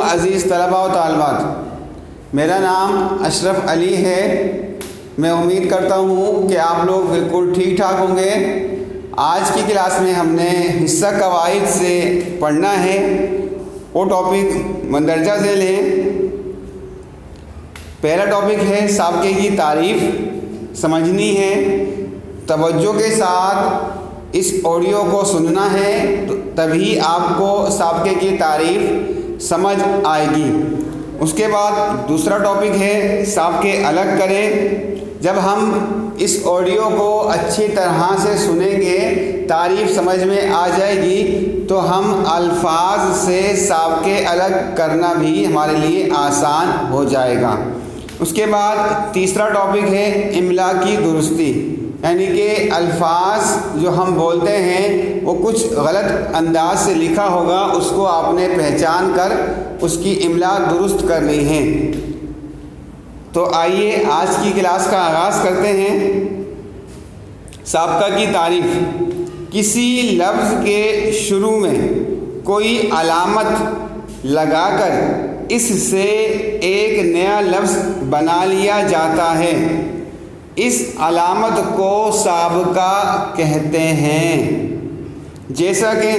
عزیز طلباء و طالبات، میرا نام اشرف علی ہے۔ میں امید کرتا ہوں کہ آپ لوگ بالکل ٹھیک ٹھاک ہوں گے۔ آج کی کلاس میں ہم نے حصہ قواعد سے پڑھنا ہے، وہ ٹاپک مندرجہ ذیل ہے۔ پہلا ٹاپک ہے سابقے کی تعریف سمجھنی ہے۔ توجہ کے ساتھ اس آڈیو کو سننا ہے، تبھی آپ کو سابقے کی تعریف سمجھ آئے گی۔ اس کے بعد دوسرا ٹاپک ہے سابقے الگ کریں۔ جب ہم اس آڈیو کو اچھی طرح سے سنیں گے، تعریف سمجھ میں آ جائے گی، تو ہم الفاظ سے سابقے الگ کرنا بھی ہمارے لیے آسان ہو جائے گا۔ اس کے بعد تیسرا ٹاپک ہے املا کی درستی، یعنی کہ الفاظ جو ہم بولتے ہیں وہ کچھ غلط انداز سے لکھا ہوگا، اس کو آپ نے پہچان کر اس کی املا درست کرنی ہے۔ تو آئیے آج کی کلاس کا آغاز کرتے ہیں۔ سابقہ کی تعریف: کسی لفظ کے شروع میں کوئی علامت لگا کر اس سے ایک نیا لفظ بنا لیا جاتا ہے، اس علامت کو سابقہ کہتے ہیں۔ جیسا کہ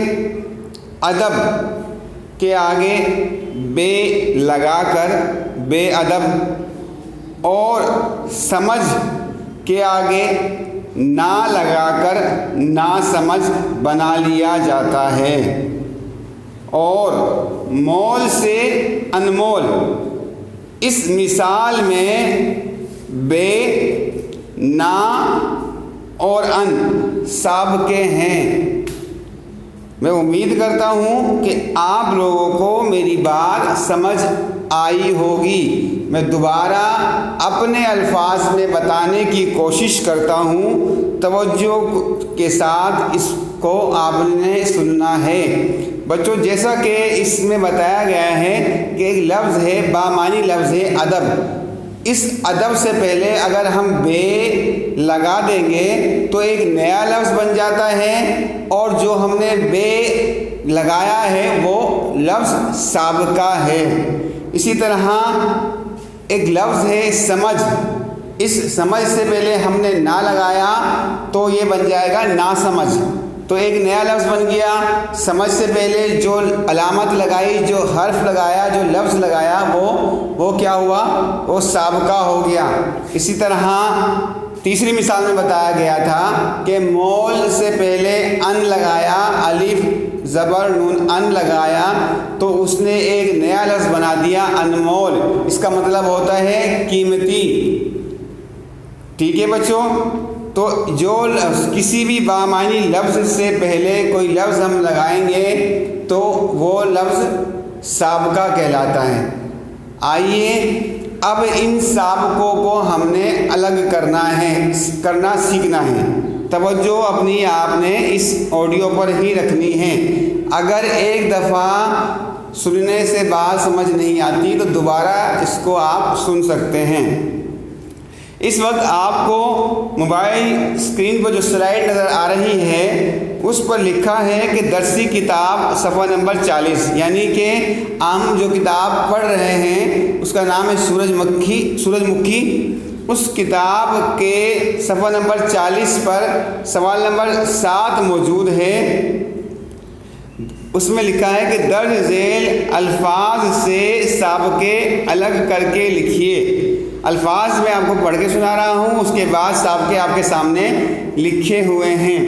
ادب کے آگے بے لگا کر بے ادب، اور سمجھ کے آگے نا لگا کر نا سمجھ بنا لیا جاتا ہے، اور مول سے انمول، اس مثال میں بے، نا اور ان سابقے ہیں۔ میں امید کرتا ہوں کہ آپ لوگوں کو میری بات سمجھ آئی ہوگی۔ میں دوبارہ اپنے الفاظ میں بتانے کی کوشش کرتا ہوں، توجہ کے ساتھ اس کو آپ نے سننا ہے۔ بچوں، جیسا کہ اس میں بتایا گیا ہے کہ ایک لفظ ہے، بامعنی لفظ ہے ادب۔ اس ادب سے پہلے اگر ہم بے لگا دیں گے تو ایک نیا لفظ بن جاتا ہے، اور جو ہم نے بے لگایا ہے وہ لفظ سابقہ ہے۔ اسی طرح ایک لفظ ہے سمجھ، اس سمجھ سے پہلے ہم نے نہ لگایا تو یہ بن جائے گا نا سمجھ، تو ایک نیا لفظ بن گیا۔ سمجھ سے پہلے جو علامت لگائی، جو حرف لگایا، جو لفظ لگایا، وہ کیا ہوا؟ وہ سابقہ ہو گیا۔ اسی طرح تیسری مثال میں بتایا گیا تھا کہ مول سے پہلے ان لگایا، الف زبر نون ان لگایا، تو اس نے ایک نیا لفظ بنا دیا انمول۔ اس کا مطلب ہوتا ہے قیمتی۔ ٹھیک ہے بچوں؟ تو جو کسی بھی بامعنی لفظ سے پہلے کوئی لفظ ہم لگائیں گے تو وہ لفظ سابقہ کہلاتا ہے۔ آئیے اب ان سابقوں کو ہم نے الگ کرنا سیکھنا ہے۔ توجہ اپنی آپ نے اس آڈیو پر ہی رکھنی ہے۔ اگر ایک دفعہ سننے سے بات سمجھ نہیں آتی تو دوبارہ اس کو آپ سن سکتے ہیں۔ اس وقت آپ کو موبائل اسکرین پر جو سلائڈ نظر آ رہی ہے اس پر لکھا ہے کہ درسی کتاب صفحہ نمبر 40، یعنی کہ ہم جو کتاب پڑھ رہے ہیں اس کا نام ہے سورج مکھی۔ اس کتاب کے صفحہ نمبر 40 پر سوال نمبر 7 موجود ہے۔ اس میں لکھا ہے کہ درج ذیل الفاظ سے سابقے الگ کر کے لکھیے۔ الفاظ میں آپ کو پڑھ کے سنا رہا ہوں، اس کے بعد سابقے آپ کے سامنے لکھے ہوئے ہیں۔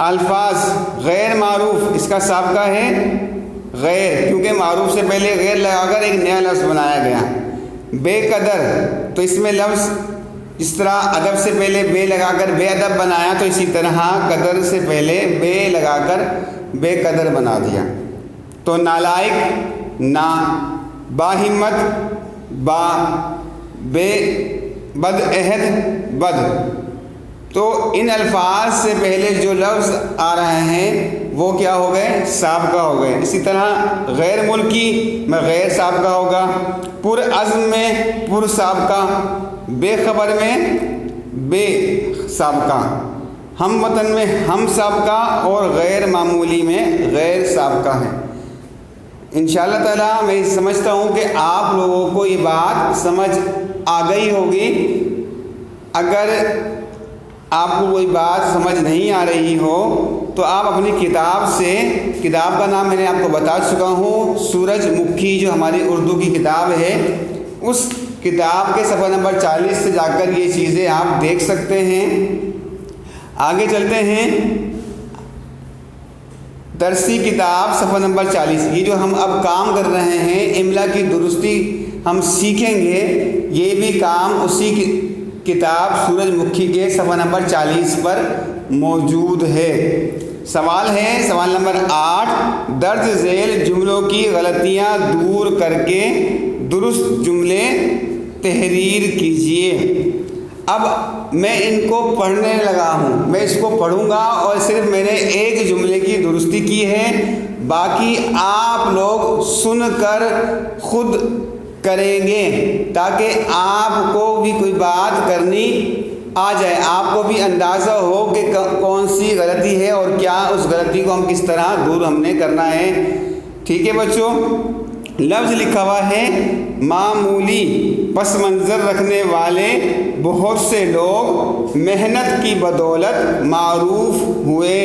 الفاظ غیر معروف، اس کا سابقہ ہے غیر، کیونکہ معروف سے پہلے غیر لگا کر ایک نیا لفظ بنایا گیا۔ بے قدر، تو اس میں لفظ جس طرح ادب سے پہلے بے لگا کر بے ادب بنایا، تو اسی طرح قدر سے پہلے بے لگا کر بے قدر بنا دیا۔ تو نالائق نا، باہمت با، بے بد عہد بد۔ تو ان الفاظ سے پہلے جو لفظ آ رہے ہیں وہ کیا ہو گئے؟ سابقہ ہو گئے۔ اسی طرح غیر ملکی میں غیر سابقہ ہوگا، پر عزم میں پر سابقہ، بے خبر میں بے سابقہ، ہم وطن میں ہم سابقہ، اور غیر معمولی میں غیر سابقہ ہے۔ انشاءاللہ تعالیٰ میں سمجھتا ہوں کہ آپ لوگوں کو یہ بات سمجھ آ گئی ہوگی۔ اگر آپ کو کوئی بات سمجھ نہیں آ رہی ہو تو آپ اپنی کتاب سے، کتاب کا نام میں نے آپ کو بتا چکا ہوں، سورج مکھی جو ہماری اردو کی کتاب ہے، اس کتاب کے صفحہ نمبر 40 سے جا کر یہ چیزیں آپ دیکھ سکتے ہیں۔ آگے چلتے ہیں، درسی کتاب صفحہ نمبر 40، یہ جو ہم اب کام کر رہے ہیں، املا کی درستی ہم سیکھیں گے، یہ بھی کام اسی کتاب سورج مکھی کے صفحہ نمبر 40 پر موجود ہے۔ سوال ہے، سوال نمبر 8، درج ذیل جملوں کی غلطیاں دور کر کے درست جملے تحریر کیجیے۔ اب میں ان کو پڑھنے لگا ہوں، میں اس کو پڑھوں گا اور صرف میں نے ایک جملے کی درستی کی ہے، باقی آپ لوگ سن کر خود کریں گے تاکہ آپ کو بھی کوئی بات کرنی آ جائے، آپ کو بھی اندازہ ہو کہ کون سی غلطی ہے اور کیا اس غلطی کو ہم کس طرح دور ہم نے کرنا ہے۔ ٹھیک ہے بچوں، لفظ لکھا ہوا ہے معمولی پس منظر رکھنے والے بہت سے لوگ محنت کی بدولت معروف ہوئے۔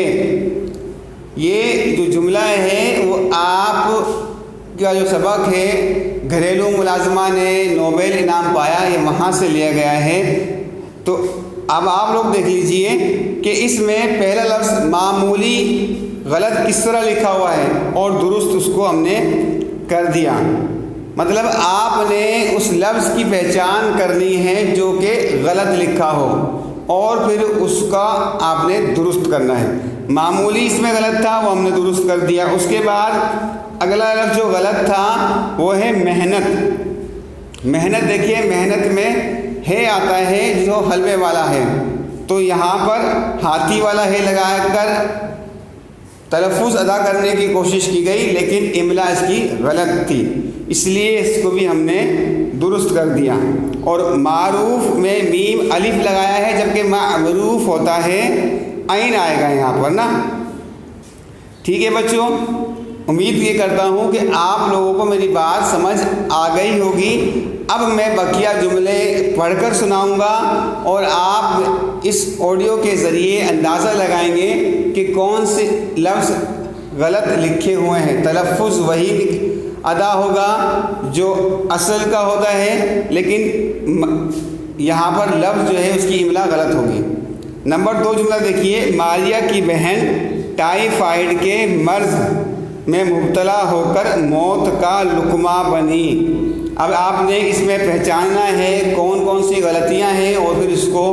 یہ جو جملہ ہے وہ آپ کا جو سبق ہے گھریلو ملازمہ نے نوبل انعام پایا، یہ وہاں سے لیا گیا ہے۔ تو اب آپ لوگ دیکھ لیجئے کہ اس میں پہلا لفظ معمولی غلط کس طرح لکھا ہوا ہے اور درست اس کو ہم نے کر دیا۔ مطلب آپ نے اس لفظ کی پہچان کرنی ہے جو کہ غلط لکھا ہو اور پھر اس کا آپ نے درست کرنا ہے۔ معمولی اس میں غلط تھا، وہ ہم نے درست کر دیا۔ اس کے بعد اگلا لفظ جو غلط تھا وہ ہے محنت۔ محنت دیکھیے، محنت میں ہے آتا ہے جو حلوے والا ہے، تو یہاں پر ہاتھی والا ہے لگا کر تلفظ ادا کرنے کی کوشش کی گئی، لیکن املا اس کی غلط تھی، اس لیے اس کو بھی ہم نے درست کر دیا۔ اور معروف میں میم الف لگایا ہے، جبکہ معروف ہوتا ہے عین آئے گا یہاں پر نا۔ ٹھیک ہے بچوں، امید یہ کرتا ہوں کہ آپ لوگوں کو میری بات سمجھ آ گئی ہوگی۔ اب میں بقیہ جملے پڑھ کر سناؤں گا اور آپ اس آڈیو کے ذریعے اندازہ لگائیں گے کہ کون سے لفظ غلط لکھے ہوئے ہیں۔ تلفظ وہی ادا ہوگا جو اصل کا ہوتا ہے، لیکن یہاں پر لفظ جو ہے اس کی املا غلط ہوگی۔ نمبر 2 جملہ دیکھیے، ماریا کی بہن ٹائیفائیڈ کے مرض میں مبتلا ہو کر موت کا لقمہ بنی۔ اب آپ نے اس میں پہچاننا ہے کون کون سی غلطیاں ہیں اور پھر اس کو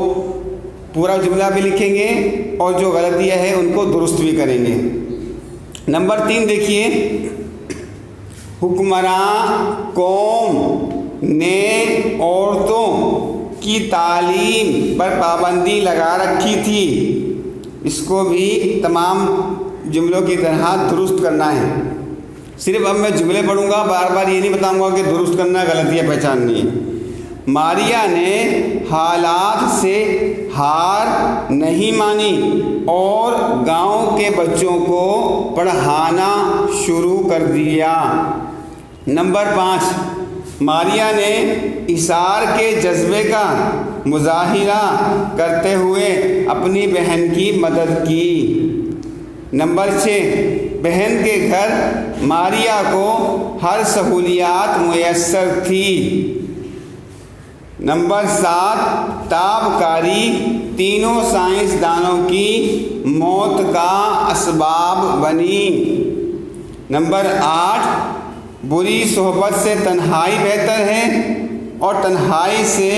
پورا جملہ بھی لکھیں گے اور جو غلطیاں ہیں ان کو درست بھی کریں گے۔ نمبر 3 دیکھیے، حکمراں قوم نے عورتوں کی تعلیم پر پابندی لگا رکھی تھی، اس کو بھی تمام جملوں کی طرح درست کرنا ہے۔ صرف اب میں جملے پڑھوں گا، بار بار یہ نہیں بتاؤں گا کہ درست کرنا، غلطیاں پہچاننی ہے۔ ماریا نے حالات سے ہار نہیں مانی اور گاؤں کے بچوں کو پڑھانا شروع کر دیا۔ نمبر 5، ماریا نے اثار کے جذبے کا مظاہرہ کرتے ہوئے اپنی بہن کی مدد کی۔ نمبر 6، بہن کے گھر ماریا کو ہر سہولیات میسر تھی۔ نمبر 7، تابکاری تینوں سائنسدانوں کی موت کا اسباب بنی۔ نمبر 8، بری صحبت سے تنہائی بہتر ہے اور تنہائی سے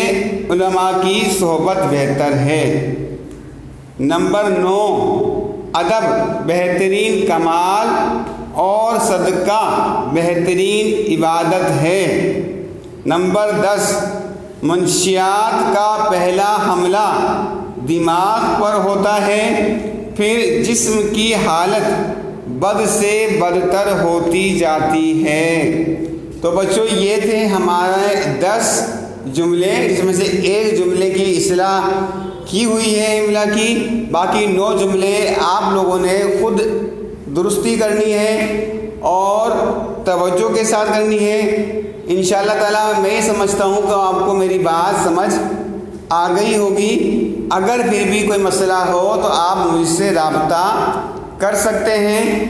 علماء کی صحبت بہتر ہے۔ نمبر 9، ادب بہترین کمال اور صدقہ بہترین عبادت ہے۔ نمبر 10، منشیات کا پہلا حملہ دماغ پر ہوتا ہے، پھر جسم کی حالت بد سے بدتر ہوتی جاتی ہے۔ تو بچوں یہ تھے ہمارے 10 جملے، جس میں سے ایک جملے کی اصلاح کی ہوئی ہے املا کی، باقی 9 جملے آپ لوگوں نے خود درستی کرنی ہے اور توجہ کے ساتھ کرنی ہے۔ انشاءاللہ تعالیٰ میں یہ سمجھتا ہوں کہ آپ کو میری بات سمجھ آ گئی ہوگی۔ اگر پھر بھی کوئی مسئلہ ہو تو آپ مجھ سے رابطہ کر سکتے ہیں۔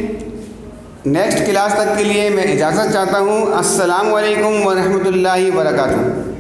نیکسٹ کلاس تک کے لیے میں اجازت چاہتا ہوں۔ السلام علیکم ورحمۃ اللہ وبرکاتہ۔